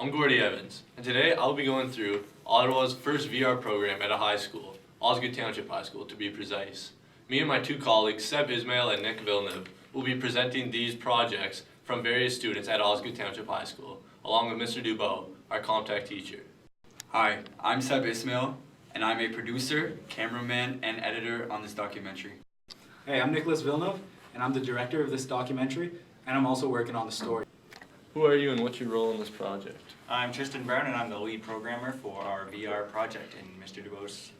I'm Gordie Evans, and today I'll be going through Ottawa's first VR program at a high school, Osgoode Township High School to be precise. Me and my two colleagues, Seb Ismail and Nick Villeneuve, will be presenting these projects from various students at Osgoode Township High School, along with Mr. Dubeau, our comtech teacher. Hi, I'm Seb Ismail, and I'm a producer, cameraman, and editor on this documentary. Hey, I'm Nicholas Villeneuve, and I'm the director of this documentary, and I'm also working on the story. Who are you and what's your role in this project? I'm Tristan Brown, and I'm the lead programmer for our VR project in Mr. Dubeau's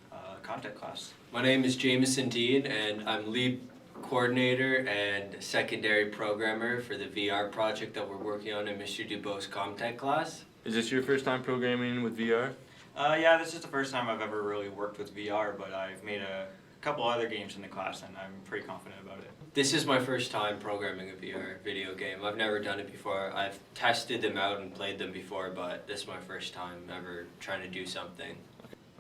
content class. My name is Jameson Dean, and I'm lead coordinator and secondary programmer for the VR project that we're working on in Mr. Dubeau's comtech class. Is this your first time programming with VR? Yeah, this is the first time I've ever really worked with VR, but I've made a couple other games in the class, and I'm pretty confident about it. This is my first time programming a VR video game. I've never done it before. I've tested them out and played them before, but this is my first time ever trying to do something.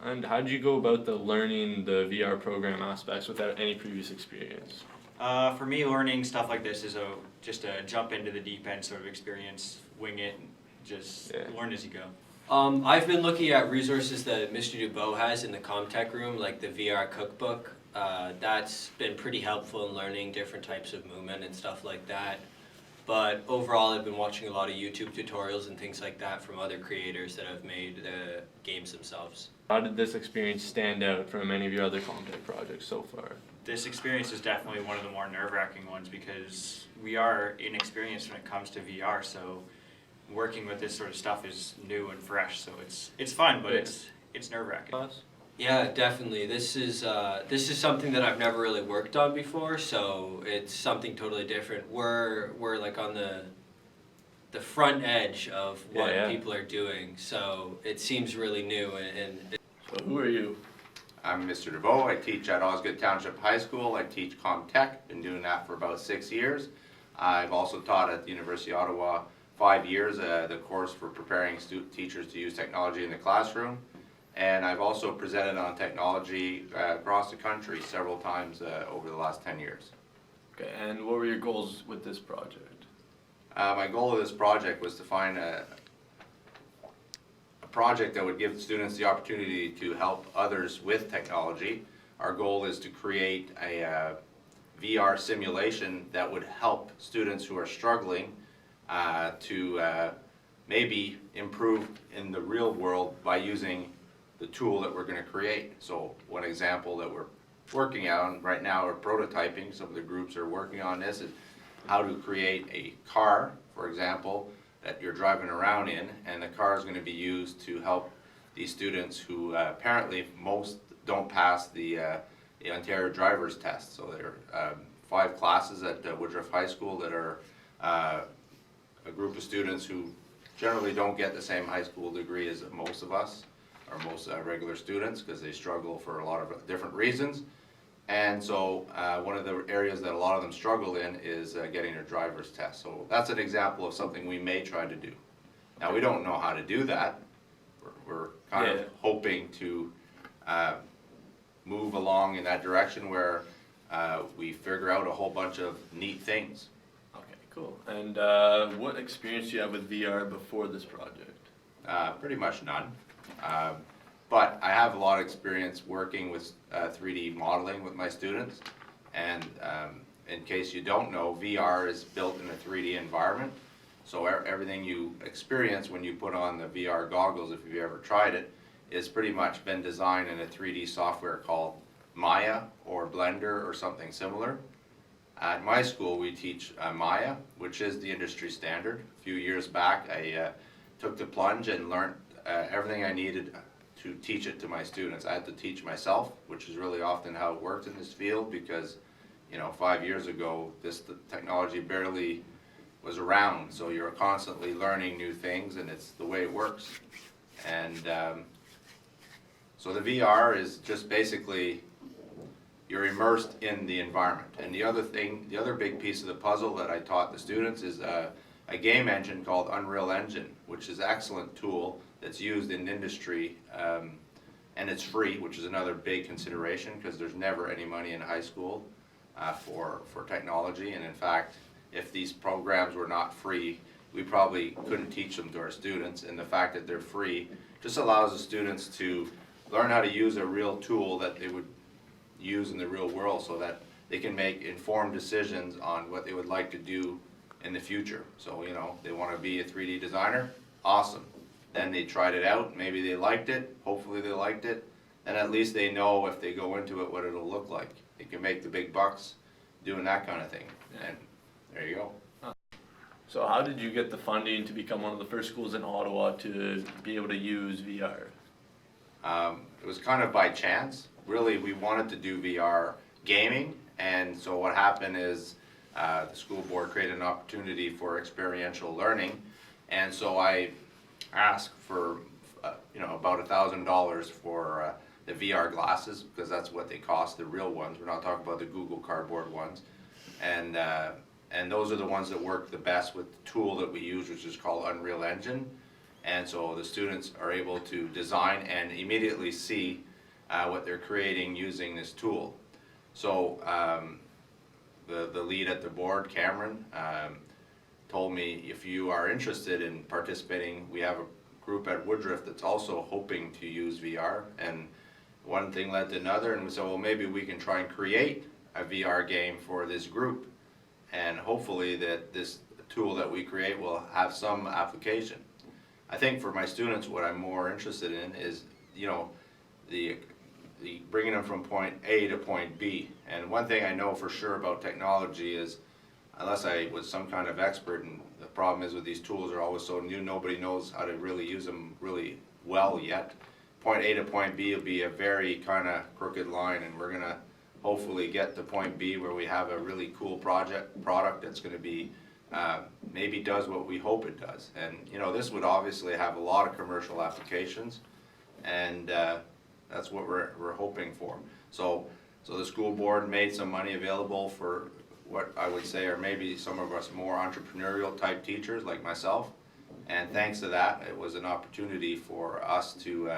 And how did you go about learning the VR program aspects without any previous experience? For me, learning stuff like this is just a jump into the deep end sort of experience, wing it, just learn as you go. I've been looking at resources that Mr. Dubeau has in the comtech room, like the VR cookbook. That's been pretty helpful in learning different types of movement and stuff like that. But overall, I've been watching a lot of YouTube tutorials and things like that from other creators that have made the games themselves. How did this experience stand out from any of your other comtech projects so far? This experience is definitely one of the more nerve-wracking ones because we are inexperienced when it comes to VR, so working with this sort of stuff is new and fresh, so it's fun, but it's nerve-wracking. Yeah, definitely. This is something that I've never really worked on before, so it's something totally different. We're like on the front edge of what people are doing, so it seems really new. So who are you? I'm Mr. Dubeau. I teach at Osgoode Township High School. I teach comtech. Been doing that for about 6 years. I've also taught at the University of Ottawa 5 years, the course for preparing teachers to use technology in the classroom. And I've also presented on technology across the country several times over the last 10 years. Okay, and what were your goals with this project? My goal of this project was to find a project that would give students the opportunity to help others with technology. Our goal is to create a VR simulation that would help students who are struggling to maybe improve in the real world by using the tool that we're going to create. So one example that we're working on right now, or prototyping, some of the groups are working on this, is how to create a car, for example, that you're driving around in, and the car is going to be used to help these students who apparently most don't pass the Ontario driver's test. So there are 5 classes at Woodruff High School that are a group of students who generally don't get the same high school degree as most of us, or most regular students, because they struggle for a lot of different reasons. And so one of the areas that a lot of them struggle in is getting their driver's test. So that's an example of something we may try to do. Now, we don't know how to do that. We're kind of hoping to move along in that direction where we figure out a whole bunch of neat things. Okay, cool. And what experience do you have with VR before this project? Pretty much none. But I have a lot of experience working with 3D modeling with my students, and in case you don't know, VR is built in a 3D environment, so everything you experience when you put on the VR goggles, if you've ever tried it, is pretty much been designed in a 3D software called Maya or Blender or something similar. At my school we teach Maya, which is the industry standard. A few years back I took the plunge and learned everything I needed to teach it to my students. I had to teach myself, which is really often how it works in this field, because 5 years ago the technology barely was around, so you're constantly learning new things, and it's the way it works. And so the VR is just basically you're immersed in the environment. And the other big piece of the puzzle that I taught the students is a game engine called Unreal Engine, which is an excellent tool that's used in industry, and it's free, which is another big consideration, because there's never any money in high school for technology. And in fact, if these programs were not free, we probably couldn't teach them to our students, and the fact that they're free just allows the students to learn how to use a real tool that they would use in the real world so that they can make informed decisions on what they would like to do in the future. So, you know, they want to be a 3D designer, awesome. Then they tried it out, maybe they liked it, hopefully they liked it, and at least they know if they go into it what it'll look like. They can make the big bucks doing that kind of thing, and there you go. So how did you get the funding to become one of the first schools in Ottawa to be able to use VR? It was kind of by chance. Really, we wanted to do VR gaming, and so what happened is the school board created an opportunity for experiential learning, and so I asked for about $1,000 for the VR glasses, because that's what they cost, the real ones. We're not talking about the Google Cardboard ones, and those are the ones that work the best with the tool that we use, which is called Unreal Engine. And so the students are able to design and immediately see what they're creating using this tool. So the lead at the board, Cameron, told me, if you are interested in participating, we have a group at Woodruff that's also hoping to use VR. And one thing led to another, and we said, well, maybe we can try and create a VR game for this group. And hopefully that this tool that we create will have some application. I think for my students, what I'm more interested in is, the bringing them from point A to point B. And one thing I know for sure about technology is, unless I was some kind of expert, and the problem is with these tools are always so new, nobody knows how to really use them really well yet. Point A to point B will be a very kind of crooked line, and we're gonna hopefully get to point B where we have a really cool product that's gonna be maybe does what we hope it does. And this would obviously have a lot of commercial applications, and that's what we're hoping for. So the school board made some money available for what I would say are maybe some of us more entrepreneurial type teachers like myself, and thanks to that, it was an opportunity for us to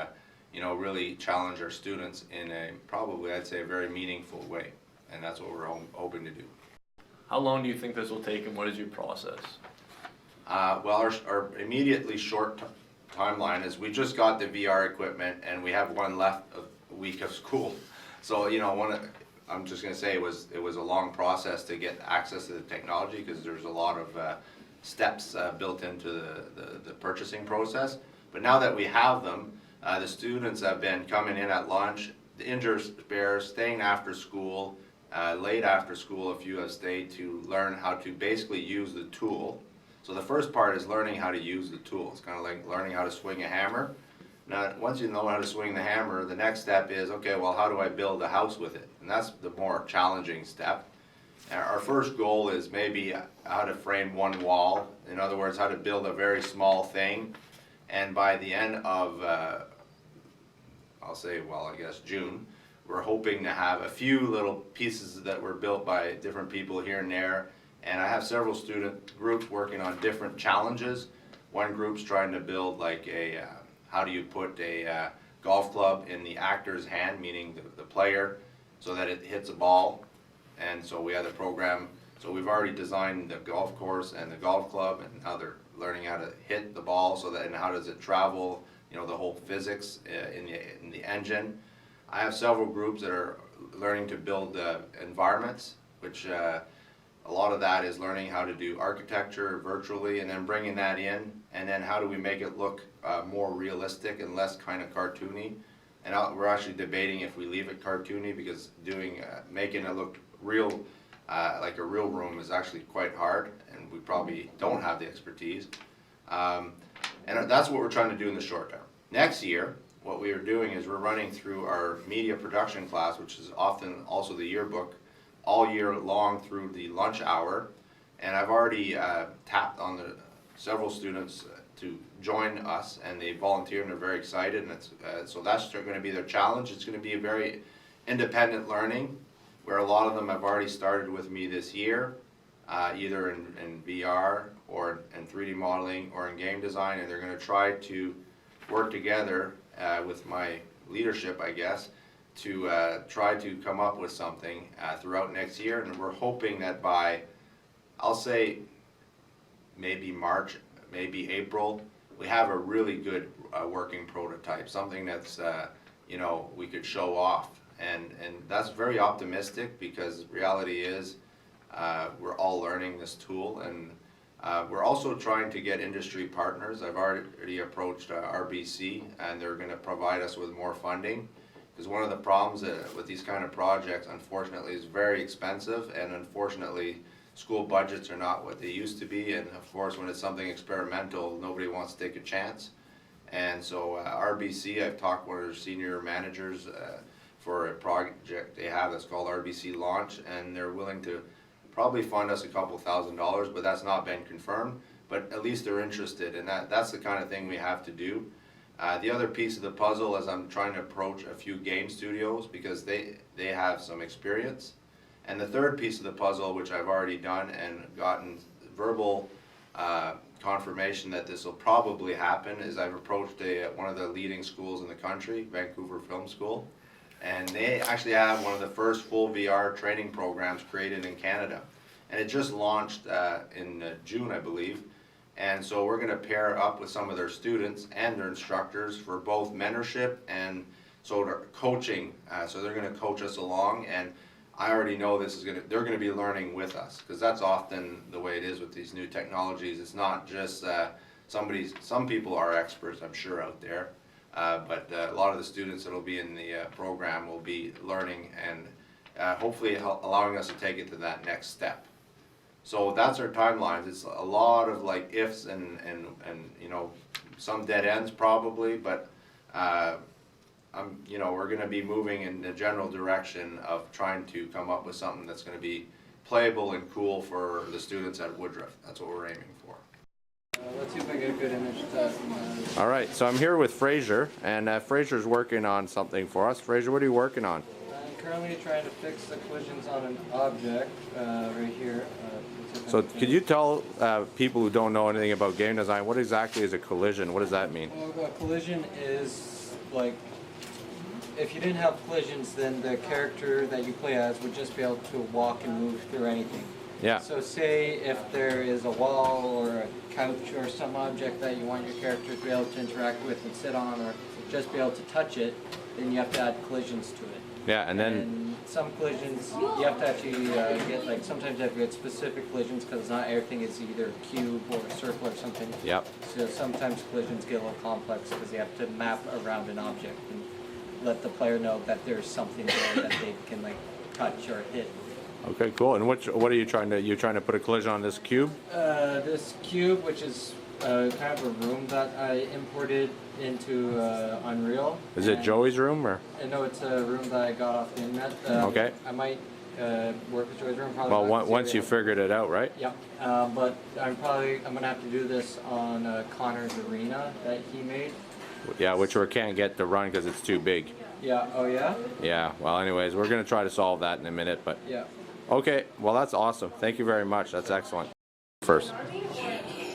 really challenge our students in a probably, I'd say, a very meaningful way, and that's what we're hoping to do. How long do you think this will take, and what is your process? Well, our immediately short timeline is we just got the VR equipment, and we have one left a week of school. So I'm just going to say it was a long process to get access to the technology, because there's a lot of steps built into the purchasing process. But now that we have them, the students have been coming in at lunch, the interspares, staying after school, late after school, a few have stayed to learn how to basically use the tool. So the first part is learning how to use the tool. It's kind of like learning how to swing a hammer. Now, once you know how to swing the hammer, the next step is, okay, well, how do I build a house with it? And that's the more challenging step. Our first goal is maybe how to frame one wall. In other words, how to build a very small thing. And by the end of, June, we're hoping to have a few little pieces that were built by different people here and there. And I have several student groups working on different challenges. One group's trying to build like how do you put a golf club in the actor's hand, meaning the player, so that it hits a ball. And so we have the program. So we've already designed the golf course and the golf club, and now they're learning how to hit the ball, so that, and how does it travel, the whole physics in the engine. I have several groups that are learning to build environments, which a lot of that is learning how to do architecture virtually, and then bringing that in, and then how do we make it look more realistic and less kind of cartoony. And we're actually debating if we leave it cartoony, because making it look real, like a real room, is actually quite hard, and we probably don't have the expertise. And that's what we're trying to do in the short term. Next year, what we are doing is we're running through our media production class, which is often also the yearbook, all year long through the lunch hour. And I've already tapped on several students to join us, and they volunteered and are very excited. And so that's going to be their challenge. It's going to be a very independent learning, where a lot of them have already started with me this year, either in VR or in 3D modeling or in game design, and they're going to try to work together with my leadership, I guess, to try to come up with something throughout next year. And we're hoping that by, I'll say, maybe March, maybe April, we have a really good working prototype, something that's, you know, we could show off. And that's very optimistic, because reality is we're all learning this tool, and we're also trying to get industry partners. I've already approached RBC, and they're going to provide us with more funding, because one of the problems with these kind of projects, unfortunately, is very expensive, and unfortunately school budgets are not what they used to be, and of course when it's something experimental, nobody wants to take a chance. And so RBC, I've talked with their senior managers for a project they have that's called RBC Launch, and they're willing to probably fund us a couple $1,000s, but that's not been confirmed. But at least they're interested, and that's the kind of thing we have to do. The other piece of the puzzle is I'm trying to approach a few game studios, because they have some experience. And the third piece of the puzzle, which I've already done and gotten verbal confirmation that this will probably happen, is I've approached one of the leading schools in the country, Vancouver Film School, and they actually have one of the first full VR training programs created in Canada. And it just launched in June, I believe. And so we're going to pair up with some of their students and their instructors for both mentorship and sort of coaching. So they're going to coach us along, and I already know they're going to be learning with us, because that's often the way it is with these new technologies. It's not just some people are experts, I'm sure, out there, but a lot of the students that will be in the program will be learning and hopefully allowing us to take it to that next step. So that's our timelines. It's a lot of like ifs and you know, some dead ends probably, but you know, we're going to be moving in the general direction of trying to come up with something that's going to be playable and cool for the students at Woodruff. That's what we're aiming for. Let's see if I get a good image of that. All right, so I'm here with Fraser, and Fraser's working on something for us. Fraser, what are you working on? I'm currently trying to fix the collisions on an object right here. So could you tell people who don't know anything about game design, what exactly is a collision? What does that mean? Well, a collision is like, if you didn't have collisions, then the character that you play as would just be able to walk and move through anything. Yeah. So say if there is a wall or a couch or some object that you want your character to be able to interact with and sit on, or just be able to touch it, then you have to add collisions to it. Yeah, and then... And some collisions, you have to actually get, like, sometimes you have to get specific collisions, because not everything is either a cube or a circle or something. Yep. So sometimes collisions get a little complex, because you have to map around an object and let the player know that there's something there that they can, like, touch or hit. Okay, cool. And what are you trying to put a collision on this cube? This cube, which is kind of a room that I imported into Unreal. Is it Joey's room, or? No, it's a room that I got off the internet. Okay. I might work with Joey's room. Probably Well, once you figured it out, right? Yeah, but I'm gonna have to do this on Connor's arena that he made. Yeah, which we can't get to run because it's too big. Yeah. Oh yeah. Yeah. Well, anyways, we're gonna try to solve that in a minute, but. Yeah. Okay. Well, that's awesome. Thank you very much. That's excellent. First.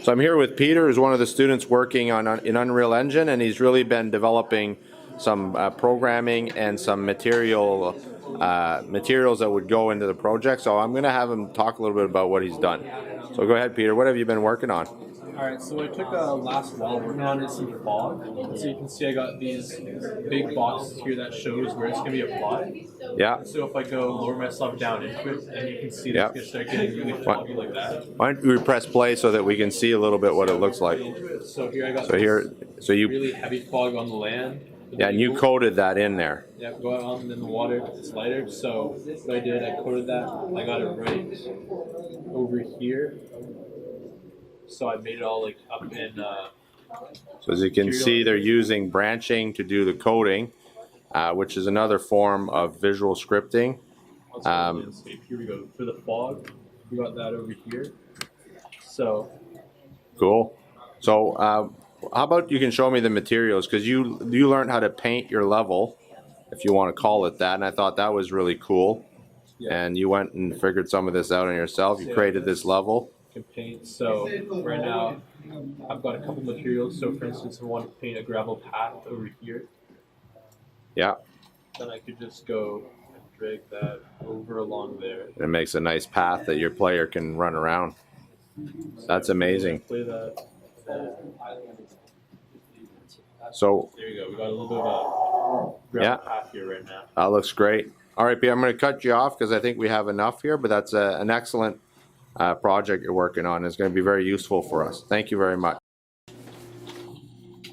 So I'm here with Peter, who's one of the students working in Unreal Engine, and he's really been developing some programming and some materials that would go into the project. So I'm going to have him talk a little bit about what he's done. So go ahead, Peter. What have you been working on? Alright, so I took last while working on some fog. So you can see I got these big boxes here that shows where it's going to be applied. Yeah. So if I go lower myself down into it, and you can see that it's going to start getting really foggy like that. Why don't we press play so that we can see a little bit what it looks like? So here I got you really heavy fog on the land. Yeah, and you coated that in there. Yeah, go out and then the water it's lighter. So what I did, I coated that. I got it right over here. So I made it all like up in. So as you can see, they're using branching to do the coding, which is another form of visual scripting. Here we go. For the fog, we got that over here. So. Cool. So how about you can show me the materials, because you learned how to paint your level, if you want to call it that, and I thought that was really cool. Yeah. And you went and figured some of this out on yourself. You created this level. Paint. So right now I've got a couple materials. So for instance, I want to paint a gravel path over here. Yeah. Then I could just go and drag that over along there. It makes a nice path that your player can run around. That's amazing. Play the So there you go. We got a little bit of a gravel path here right now. that looks great. All right, Peter, I'm going to cut you off because I think we have enough here, but that's an excellent project you're working on. It's going to be very useful for us. Thank you very much.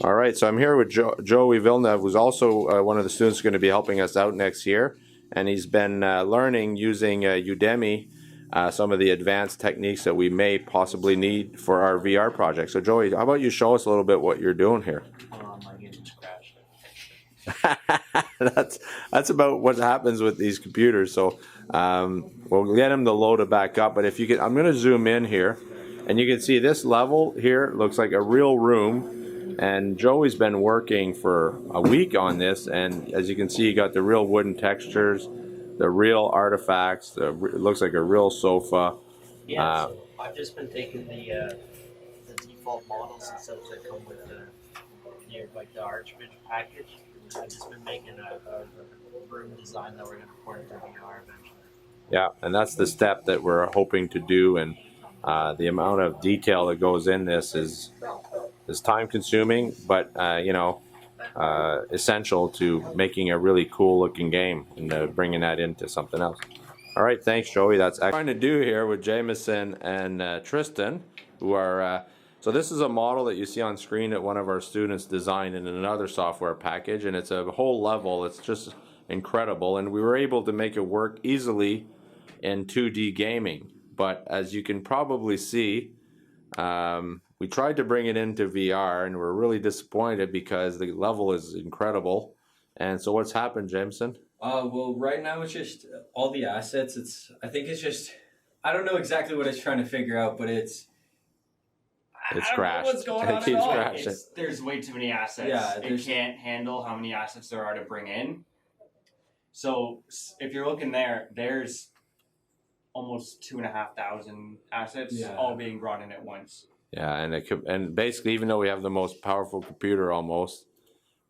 All right, so I'm here with Joey Villeneuve, who's also one of the students going to be helping us out next year. And he's been learning using Udemy some of the advanced techniques that we may possibly need for our VR project. So Joey, how about you show us a little bit what you're doing here? My game just crashed. That's about what happens with these computers. So we'll get him to load it back up. But if you can, I'm going to zoom in here, and you can see this level here looks like a real room. And Joey's been working for a week on this, and as you can see, you got the real wooden textures, the real artifacts. It looks like a real sofa. Yeah, so I've just been taking the default models and stuff that come with the like the Archbridge package. I've just been making a room design that we're going to port into VR eventually. Yeah, and that's the step that we're hoping to do, and the amount of detail that goes in this is time consuming, but essential to making a really cool looking game and bringing that into something else. All right, thanks Joey. That's what I'm trying to do here with Jameson and Tristan, who are so this is a model that you see on screen that one of our students designed in another software package, and it's a whole level. It's just incredible, and we were able to make it work easily in 2D gaming. But as you can probably see, we tried to bring it into VR, and we're really disappointed because the level is incredible. And so what's happened, Jameson? Well, right now it's just all the assets. I think it's just, I don't know exactly what it's trying to figure out, but it's crashed. What's going on It keeps at all. crashing. There's way too many assets. Yeah, it can't handle how many assets there are to bring in. So if you're looking there, there's almost 2,500 assets all being brought in at once. Yeah, and basically, even though we have the most powerful computer almost,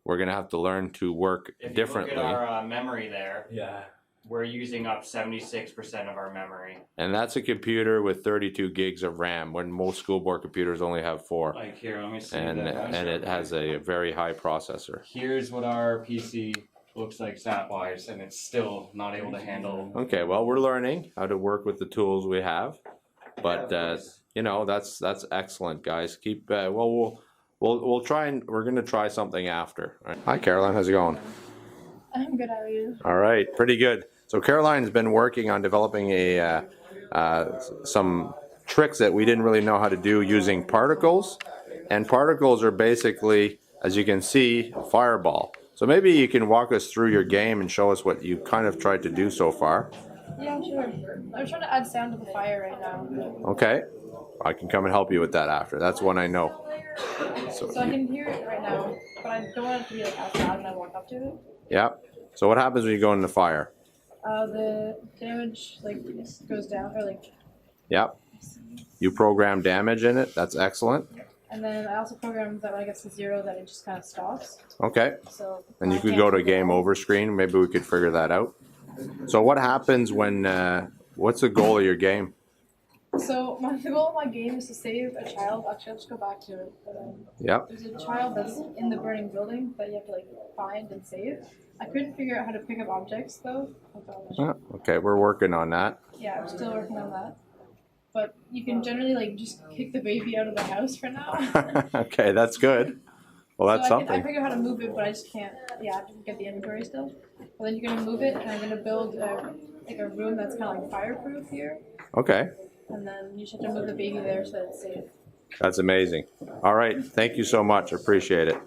we're gonna have to learn to work differently. If you look at our memory there, Yeah. we're using up 76% of our memory. And that's a computer with 32 gigs of RAM, when most school board computers only have 4. Like here, let me see. And it has a very high processor. Here's what our PC looks like stat-wise, and it's still not able to handle. Okay, well, we're learning how to work with the tools we have, but that's excellent, guys. Keep we'll try, and we're gonna try something after. All right. Hi, Caroline. How's it going? I'm good, how are you? All right, pretty good. So Caroline's been working on developing some tricks that we didn't really know how to do using particles, and particles are basically, as you can see, a fireball. So maybe you can walk us through your game and show us what you kind of tried to do so far. Yeah, sure. I'm trying to add sound to the fire right now. Okay, I can come and help you with that after. That's one I know. So I can hear it right now, but I don't want it to be like outside when I walk up to it. Yeah. So what happens when you go in the fire? The damage goes down, or Yep. You program damage in it. That's excellent. and then I also programmed that when it gets to 0 that it just kind of stops. Okay. So And you I could can't go to control game it. over screen. Maybe we could figure that out. So what happens when, what's the goal of your game? So the goal of my game is to save a child. Actually, I'll just go back to it. Yep. There's a child that's in the burning building that you have to find and save. I couldn't figure out how to pick up objects though. Okay, we're working on that. Yeah, I'm still working on that. But you can generally just kick the baby out of the house for now. Okay, that's good. Well, that's so I something. figure out how to move it, but I just can't. Yeah, I have to get the inventory still. But then you're gonna move it, and I'm gonna build a room that's kind of fireproof here. Okay, And then you just have to move the baby there so that it's safe. that's amazing. All right, thank you so much. Appreciate it.